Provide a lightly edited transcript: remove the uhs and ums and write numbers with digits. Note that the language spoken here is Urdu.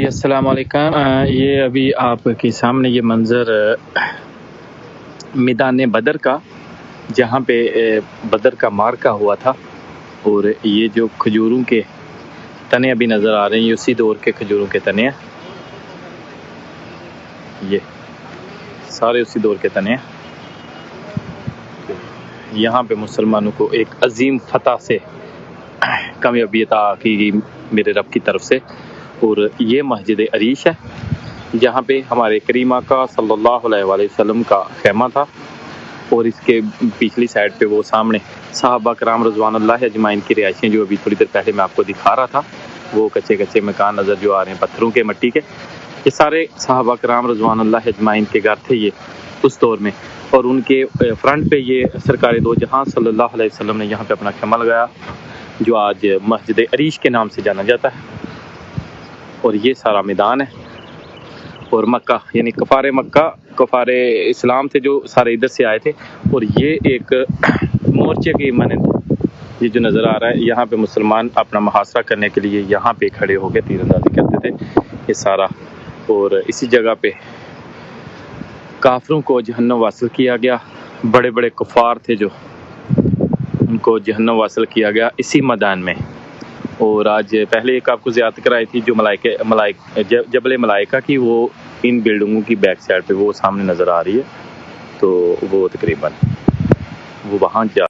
جی السلام علیکم۔ یہ ابھی آپ کے سامنے یہ منظر میدان بدر کا، جہاں پہ بدر کا معرکہ ہوا تھا، اور یہ جو کھجوروں کے تنے ابھی نظر آ رہے ہیں، یہ اسی دور کے کھجوروں کے تنے ہیں، یہ سارے اسی دور کے تنے ہیں۔ یہاں پہ مسلمانوں کو ایک عظیم فتح سے کامیابی عطا کی گئی میرے رب کی طرف سے، اور یہ مسجد عریش ہے جہاں پہ ہمارے کریم آقا صلی اللہ علیہ وآلہ وسلم کا خیمہ تھا، اور اس کے پچھلی سائڈ پہ وہ سامنے صحابہ کرام رضوان اللہ اجمعین کی رہائشیں، جو ابھی تھوڑی دیر پہلے میں آپ کو دکھا رہا تھا، وہ کچے کچے مکان نظر جو آ رہے ہیں پتھروں کے، مٹی کے، یہ سارے صحابہ کرام رضوان اللہ اجمعین کے گھر تھے یہ اس دور میں، اور ان کے فرنٹ پہ یہ سرکار دو جہاں صلی اللہ علیہ وسلم نے یہاں پہ اپنا خیمہ لگایا، جو آج مسجد عریش کے نام سے جانا جاتا ہے۔ اور یہ سارا میدان ہے، اور مکہ یعنی کفار اسلام تھے جو سارے ادھر سے آئے تھے، اور یہ ایک مورچے کی مانند یہ جو نظر آ رہا ہے، یہاں پہ مسلمان اپنا محاصرہ کرنے کے لیے یہاں پہ کھڑے ہو کے تیر اندازی کرتے تھے، یہ سارا، اور اسی جگہ پہ کافروں کو جہنم واصل کیا گیا، بڑے بڑے کفار تھے جو ان کو جہنم واصل کیا گیا اسی میدان میں۔ اور آج پہلے ایک آپ کو زیارت کرائی تھی جو جبل ملائکہ کی، وہ ان بلڈنگوں کی بیک سائڈ پہ وہ سامنے نظر آ رہی ہے، تو وہ تقریباً وہ وہاں جا